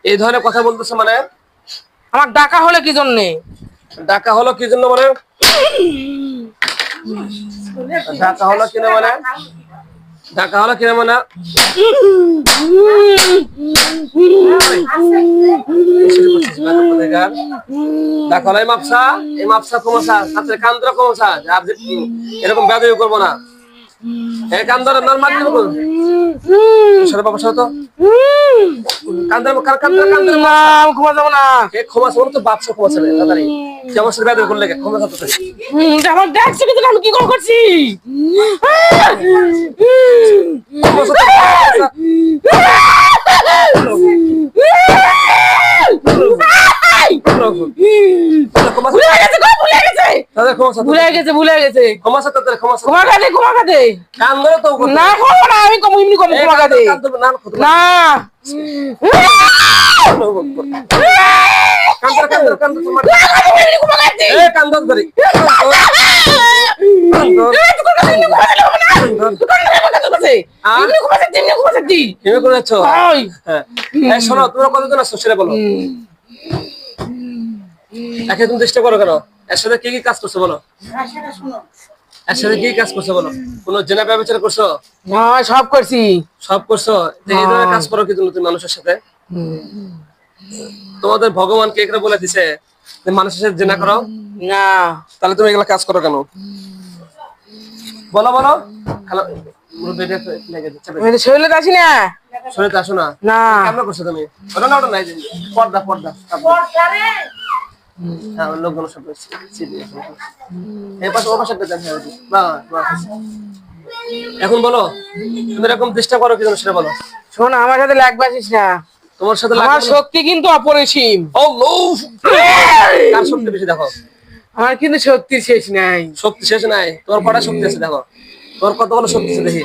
এই ধরনের কথা বলতেছে মানে? আমার ডাকা হলো কি জন্য? ডাকা হলো কি জন্য মানে? ডাকা হলো কি না মানে? ডাকা হলো কি না মানে? ডাকা হলো এই মাপসা কমসা তাতে কান্দরা কমসা আর এরকম বেদবি করবো না। এই কান্দরা নরমাল দিব কর সরে বাবা সরে তো কান্দরা কান্দরা না ঘুমা যাবো না। কে ক্ষমা সর তো বাপসা ক্ষমা সরে তাড়াতাড়ি কেমন সরে বেদবি করলে ক্ষমা করতে আমার দেখছে কিন্তু আমি কি করছি? ক্ষমা সর ভুলে গেছে ক্ষমা সর তাড়াতাড়ি ক্ষমা সর ক্ষমা খাতে কান্দরা তো না খাবো না আমি কম এমনি কম ক্ষমা খাতে না না কান্দর ধরি শোনো তোমরা কতজন আছো সেটা বলো। একে তুমি চেষ্টা করো কেন? এর সাথে কি কি কাজ করছো বলো? এর সাথে কি কাজ করছো বলো? কোন জেনা ব্যবচার করছো? না সব করছি। সব করছো? এই ধরনের কাজ করো কি তুমি মানুষের সাথে? তোমাদের ভগবান কে এগুলো বলে দিছে যে মানুষের সাথে জেনা করো? না তাহলে তুমি এগুলা কাজ করো কেন? বলো বলো। শরীরে আসি না শরীরে আসো না? না কেমন করছো তুমি? ওটা না ওটা নাই পর্দা পর্দা হ্যাঁ লোকজন সব এই পাশে ও পাশে এখন বলো তুমি এরকম চেষ্টা করো কি সেটা বলো। শোন আমার সাথে লাগবে আসিস না। তোমার সাথে আমার শক্তি কিন্তু অপরিসীম। কার শক্তি বেশি দেখো? আমার কিন্তু শক্তি শেষ নাই। শক্তি শেষ নাই? তোমার কটা শক্তি আছে দেখো? তোর কত বড় শক্তি আছে দেখি।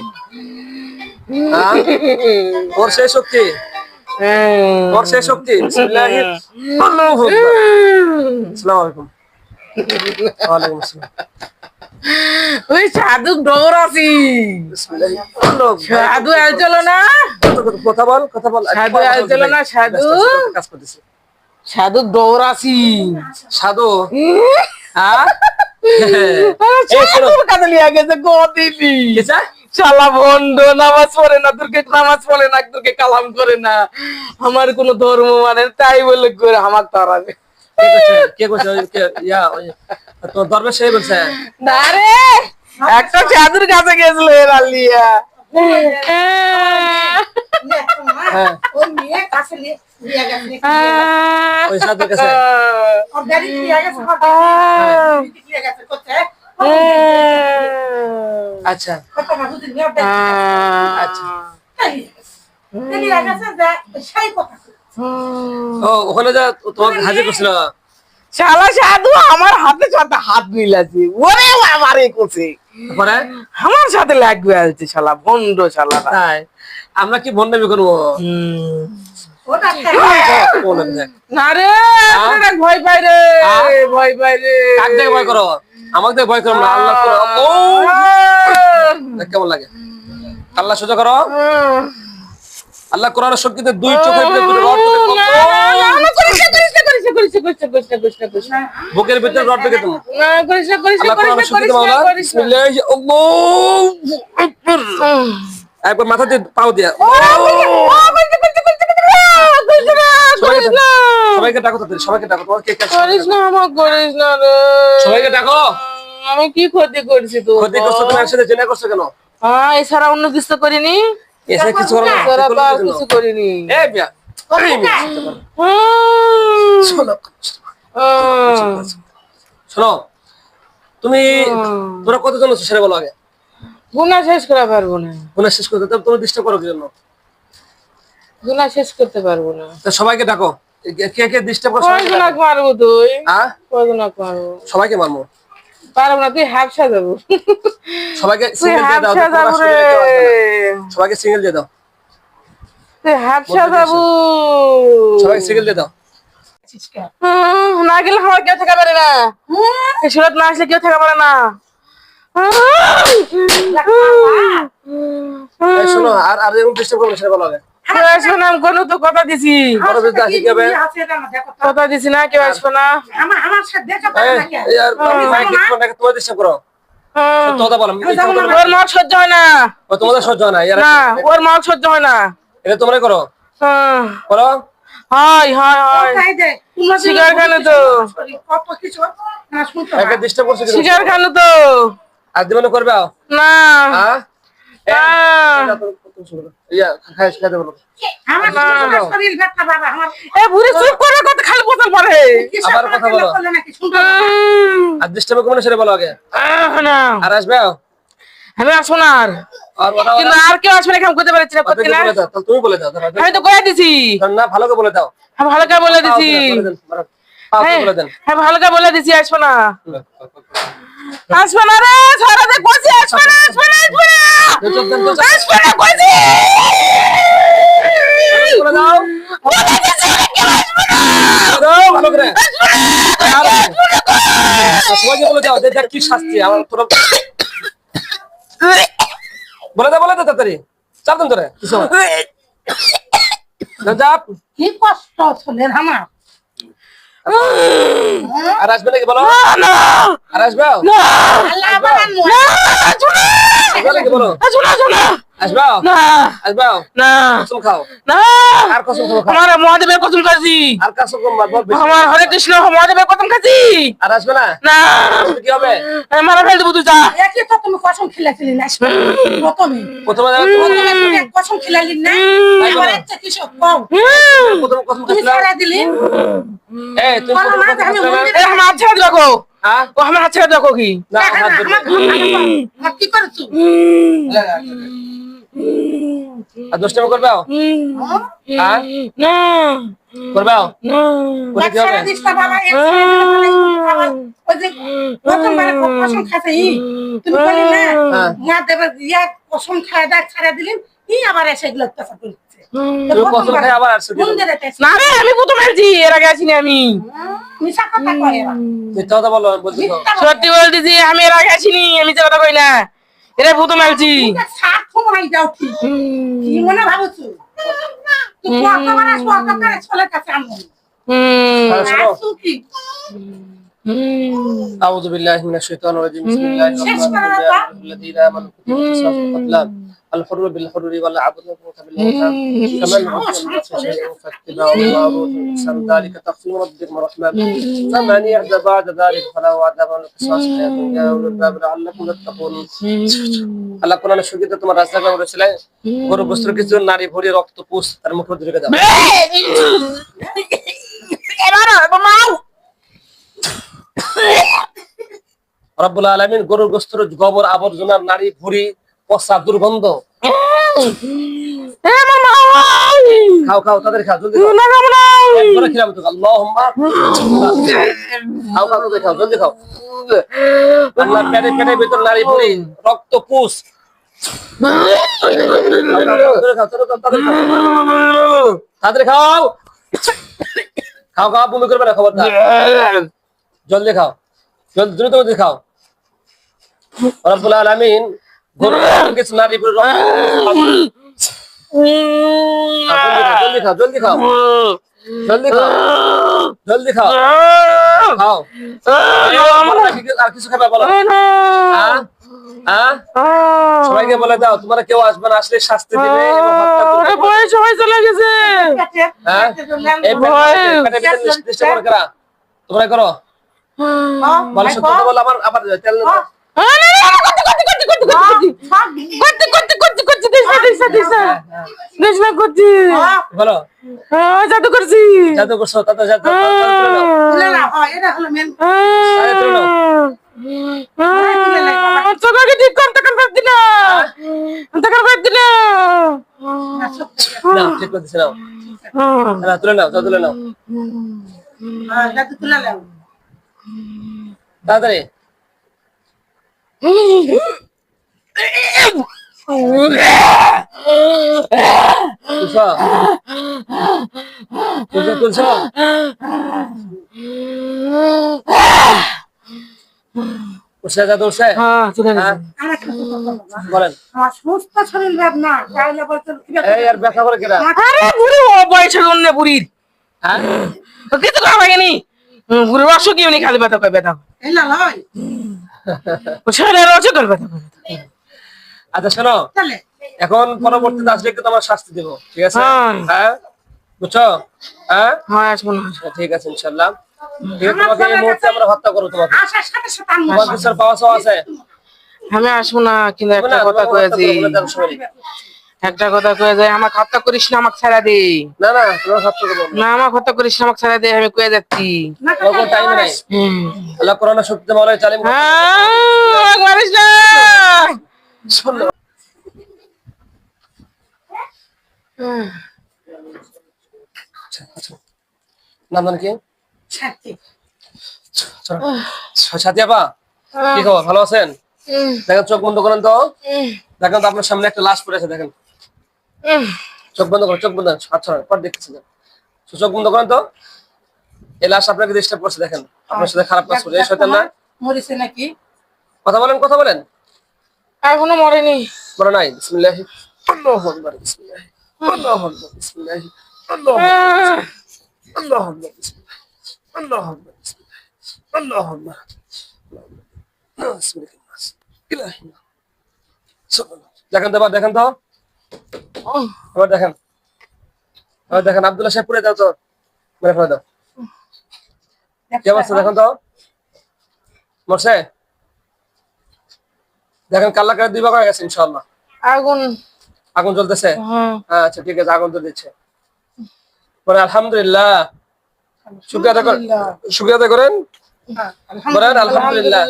তোর সেই শক্তি তোর সেই শক্তি আসসালামু আলাইকুম। ওয়ালাইকুম আসসালাম। ওই সাধু দৌড়াছি সাধু চলো না কথা বল কথা বল সাধু চলো না সাধু কাজ করতেছি সাধু দৌড়াছি সাধু কাছে লিয়া গেছে গদিনি শালা ভন্ড নামাজ পড়ে না তোরকে নামাজ পড়ে না তোরকে কালাম করে না আমার কোন ধর্ম মানে তাই বলে করে আমার তারাবে কে কইছে তোর দরবেশ সেই বলছে না রে একটা সাধুর কাছে গেছিল এরা লিয়া ওই মেয়ে কাছে লিয়া গেছে ওই সাধুর কাছে ওর গাড়ি লিয়া গেছে লিয়া গেছে কোথায় আচ্ছা কত মাসুদ নিয়ে আচ্ছা লিয়া গেছে যা সেই কথা ও ওখানে যা তোমাকে হাজির করছিল শালা সাধু আমার হাতে সাথে হাত মিলাছে ওরে আমারে করছে পরে আমার সাথে লাগবে আছে শালা ভন্ড শালা তাই আমরা কি ভন্ডামি করবো? ওটা না রে ভয় পাই রে ভয় পাই রে কাক দেখে ভয় করো? আমাকে দেখে ভয় করো না আল্লাহ করো। কেমন লাগে? আল্লাহ সোজা করো। আল্লাহ কোরআনের শক্তিতে দুই চোখের ভিতরে দুটো রড বুকের ভিতরে রড ঢুকে তুমি আল্লাহ কোরআনের শক্তিতে মাওলা বিসমিল্লাহ আল্লাহু আকবার একবার মাথা দিয়ে পাও দিয়া সবাইকে ডাকো তাদের সবাইকে ডাকো তোমার কে করিস না আমার করিস না রে সবাইকে ডাকো আমি কি ক্ষতি করছি তো ক্ষতি করছো তুমি একসাথে জেনা করছো কেন? হ্যাঁ এছাড়া অন্য কিছু করিনি এসে কিছু করো না এছাড়া তো আর কিছু করিনি এই মিয়া শোনো তুমি তোরা কতজন আছো সেটা বলো আগে। গুনাহ শেষ করা পারবো না। গুনাহ শেষ করতে তুমি ডিস্টার্ব করো কি জন্য? গুনাহ শেষ করতে পারবো না। তো সবাইকে ডাকো কে কে ডিস্টার্ব করো কয় গুনাহ মারবো তুই? হ্যাঁ কয় গুনাহ মারবো? সবাইকে মারবো। পারবো না তুই হাফসা যাবো। সবাইকে সিঙ্গেল দিয়ে দাও সবাইকে সিঙ্গেল দিয়ে দাও তুই হাফসা যাবো সবাইকে সিঙ্গেল দিয়ে দাও না গেলে আমার কেউ থাকা পারে না এই সুরত না আসলে কেউ থাকা পারে না শোনো আর আর এরকম ডিস্টার্ব করো সেটা বলো আগে কেউ আসবে না, আমি কোনো তো কথা দিছি, বড় বিদ্যা কি আসি কি হবে? বুদ্ধি আছে এটা না, দেখো তো। কথা দিছি না কেউ আসবে না। আমার সাথে দেখা এই, পারে নাকি? এই আর মাইক দিয়ে তোমার নাকি তোমার ডিস্টার্ব করো। সত্য কথা বলো। এই যাবো না। ওর মাল সহ্য হয় না, ও তোমাদের সহ্য হয় না। না ওর মাল সহ্য হয় না। এটা তোমরা করো। করো। হয় হয় হয়, তাই দে, তোমরা যে শিকার কেন তো? শরীর কত কিছু না শুনতে একে হয়। ডিস্টার্ব করছো কি? শিকার কেন তো? আর দিবানো করবে আও। না হ্যাঁ? ইয়া খাইছ খেতে বলো। আমার শরীর ব্যথা বাবা, আমার এ বুড়ি চুপ করে কথা খালি বোতল পড়ে। কিসের আবার কথা বলো। করলে নাকি শুনতে হয়? আর ডিস্টার্ব করবে না সেটা বলো আগে। না আর আসবে আও। আমি আসবো না আর, আর কথা কিন্তু আর কেউ আসবে না, কাম করতে পারছি না, করতে না। বলে দাও। তাহলে তুমি বলে দাও। আমি তো কয়ে দিছি, না ভালো করে বলে দাও। আমি ভালো করে বলে দিছি, পাও বলে দেন। হ্যাঁ ভালো করে বলে দিছি, আসবো না, আসবো না রে, ছড়া দে কইছি, আসবো না, আসবো না, আসবো না, চুপ দেন তো। আসবো না কইছি, বলে দাও। বলে দিছি, কেউ আসবে না, বলে দাও ভালো করে। সবাইকে বলে দাও যে দেখ কি শাস্তি আমার তোরা বলে দাও তাড়াতাড়ি। চাপ দেন তোরে কিছু না চাপ। কি কষ্ট ছেলের আমার। আর আসবে নাকি বলো। না আর আসবে না আল্লাহ আবার আনবো। আসবে নাকি বলো। আসবে না আসবে না কসম খাও। না, আর কসম খাও। আমার মহাদেবের কসম খাচ্ছি, আর কসম মারবো বেশি। আমার হরে কৃষ্ণ মহাদেবের কসম খাচ্ছি, আর আসবে না না কি হবে? আমি মারা ফেল দেবো, তুই যা। একই তো তুমি কসম খেলেছিলি না প্রথমে, প্রথমে প্রথমে তুমি কসম খেলালি না, এবার একটা কিছু কও প্রথম কসম তুমি খাইছিলাম। ছেড়ে দিলি। এই তুমি বলো প্রথম না, কসম আমি খাইছিলাম। মন্দিরে এই আমার হাত ছেড়ে দেখো, হ্যাঁ ও আমার হাত ছেড়ে দেখো কি, না দেখা না, হাত ধরবে। আমার কি করেছো? আর দুষ্টামি করবে হ্যাঁ না করবে না বলে কি হবে? ছেড়ে দিস না বাবা, এক ছেড়ে দিলে বলে আবার ওই যে প্রথমবারে কসম খাইছে তুমি বলি না হ্যাঁ। মা দেবের ইয়া কসম খায় দেখ ছেড়ে দিলেন আবার এসে এগুলো অত্যাচার করছে। তুমি কসম খাই আবার আসছো কি? মন্দিরে তেছে। না রে, আমি প্রথম আছি, এর আগে আসিনি আমি, মিশা কথা কয় এরা। মিথ্যা কথা বলো বলছো তো। মিথ্যা কথা। সত্যি বলতেছি, আমি এর আগে আসিনি, আমি যে কথা কই না, এরা প্রথম আছি। তোকে সাত সময় যাও ঠিক। কি মনে ভাবছো? তুই কতবার আসবো অতবার ছেলের কাছে আনবো। তাহলে শোনো। আসু কি? أعوذ بالله من الشيطان الرجيم بسم الله الرحمن الرحيم الذين آمنوا كتب القصاص في القتلى الحر بالحر والعبد بالعبد كمن عفي من نفس شيء فاتباع بالمعروف وإحسان ذلك تقسيم ربك ورحمة فمن يعد بعد ذلك فله عذاب القصاص حياة يا أولي الباب لعلكم تتقون আল্লাহ কোরআনের শুকিতে তোমার রাস্তাটা বলেছিল গরু বস্ত্র কিছু নারী ভরি রক্ত পুষ তার মুখ ধরে দাও রব্বুল আলামিন গরুর গোস্তের গোবর আবর্জনা নারী ভুঁড়ি পচা দুর্গন্ধ খাও খাও তাদের খাও জলদি খাও একবারে খিলাম তো আল্লাহুম্মা খাও খাও তাদের খাও জলদি খাও আল্লাহ পেটে পেটে ভিতর নারী ভুঁড়ি রক্ত পুষ তাদের খাও খাও খাও বমি করবে না খবরদার জলদি খাও জলদি দ্রুত গতিতে খাও রব্বুল আলামিন গরুর কিছু নারী ভুঁড়ি জলদি খাও জলদি খাও জলদি খাও জলদি খাও খাও আর কিছু খাবে বলো সবাইকে বলে দাও তোমরা কেউ আসবে না আসলে শাস্তি দিবে এবং হত্যা করবে সবাই চলে গেছে, হ্যাঁ এই পেটে নির্দিষ্ট করে করা তোমরা করো বলো সত্য কথা বলো আবার তেল বলো জাদু করছি, জাদু করছো তাতে জাদু তুলে নাও, এটা হলো মেন। তোকে ঠিক করতে পারতি না, তোকে পারতি না, না ঠিক করে দিছে নাও না তুলে নাও তুলে নাও জাদু তুলে নাও। তাড়াতাড়ি তুলছো তুলছো তুলছো উঠছে জাদু উঠছে? হ্যাঁ চলে হ্যাঁ, গেছে। আর একটা কথা বাবা। বলেন। আমার সমস্ত শরীর বেদনা তাইলে বলতে কি ব্যাপার? এই আর ব্যথা করে কেনা? আরে বুড়ি ও বয়সের অন্য বুড়ির হ্যাঁ, কিছু করা লাগেনি। বুড়ির অসুখ কি উনি খালি ব্যথা করে ব্যথা করে। এই না লয় ও শরীরের অসুখ করে ব্যথা করে। আচ্ছা শোনো, তাহলে এখন পরবর্তীতে আসলে কিন্তু তোমার শাস্তি দেবো, ঠিক আছে? হ্যাঁ। হ্যাঁ, বুঝছো? হ্যাঁ, হ্যাঁ আসবো না। ঠিক আছে ইনশাল্লাহ। ঠিক আছে, তোমাকে এই মুহূর্তে আমরা হত্যা করবো তোমাকে। আসার সাথে সাথে আমি তোমার বিচার পাওয়া চাওয়া আছে? আমি আসবো না, কিন্তু হবে একটা না, কথা তোমাকে কয়ে হত্যা যে করবো, বলে দেওয়ার সময় নেই। একটা কথা কয়ে যায়, আমাকে হত্যা করিস না, আমাকে ছাড়া দে। না না, তোমার হত্যা করবো না। না আমাকে হত্যা করিস না, আমাকে ছাড়া দে, আমি কয়ে যাচ্ছি। না তোমার কোনো টাইম নাই। আল্লাহ কোরআনের শক্তিতে মাওলানা তালিম আমাকে মারিস না। শোনো। আচ্ছা, নাম জানি কি? ছাড়তে সাথী আপা, কি খবর, ভালো আছেন? দেখেন, চোখ বন্ধ করেন তো। দেখেন তো আপনার সামনে একটা লাশ পড়ে আছে, দেখেন। চোখ বন্ধ করেন, চোখ বন্ধ করেন। আচ্ছা, পর দেখতেছি না। চোখ বন্ধ করেন তো। এই লাশ আপনাকে ডিস্টার্ব করছে, দেখেন। আপনার সাথে খারাপ কাজ করছে, এই শয়তান না? মরেছে নাকি? কথা বলেন, কথা বলেন। এখনো মরেনি। বলে নাই। বিসমিল্লাহ, আল্লাহু আকবার, বিসমিল্লাহ, আল্লাহু আকবার, বিসমিল্লাহ, আল্লাহু আকবার, আল্লাহু আকবার, বিসমিল্লাহ, আল্লাহু আকবার, বিসমিল্লাহ, আল্লাহু আকবার, বিসমিল্লাহ, ইলাহি সুবহানাল্লাহ। দেখেন তো, দেখেন তো, আবার দেখেন, আবার দেখেন। আব্দুল্লাহ সাহেব পুরে দাও তো, মেরে ফেলে দাও। কি অবস্থা দেখেন তো, মরছে? দেখেন কাল্লা করে 2 ভাগ হয়ে গেছে ইনশাআল্লাহ। আগুন। আগুন জ্বলতেছে? হ্যাঁ। আচ্ছা ঠিক আছে, আগুন তো দিচ্ছে। পরে আলহামদুলিল্লাহ, শুকরিয়া আদায় করেন, শুকরিয়া আদায় করেন। বলেন আলহামদুলিল্লাহ।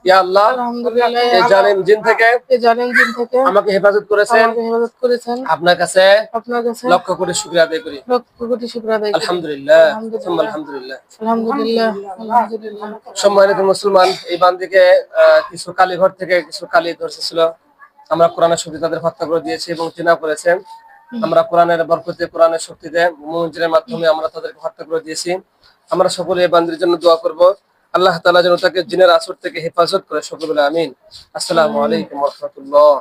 ইয়া আল্লাহ, আলহামদুলিল্লাহ, এই জালিম জিন থেকে এই জালিম জিন থেকে আমাকে হেফাজত করেছেন। আমাকে হেফাজত করেছেন। আপনার কাছে আপনার কাছে লক্ষ কোটি শুকরিয়া আদায় করি। লক্ষ কোটি শুকর আদায় করি। আলহামদুলিল্লাহ, আলহামদুলিল্লাহ। সুম্মা আলহামদুলিল্লাহ। আলহামদুলিল্লাহ, আলহামদুলিল্লাহ। সম্মানিত মুসলমান, এই বান্দিকে কিছু কালীঘর থেকে কিছু কালী ধরছিল। আমরা কোরআনের শক্তি তাদের হত্যা করে দিয়েছি এবং চিনা করেছেন। আমরা কোরআনের বরকতে, কোরআনের শক্তিতে, মুমিনের মাধ্যমে আমরা তাদেরকে হত্যা করে দিয়েছি। আমরা সকলে এই বান্দির জন্য দোয়া করব, আল্লাহ তাআলা যেন তাকে জিনের আসর থেকে হেফাজত করে। সকলে আমিন। আসসালামু আলাইকুম ওয়া রাহমাতুল্লাহ।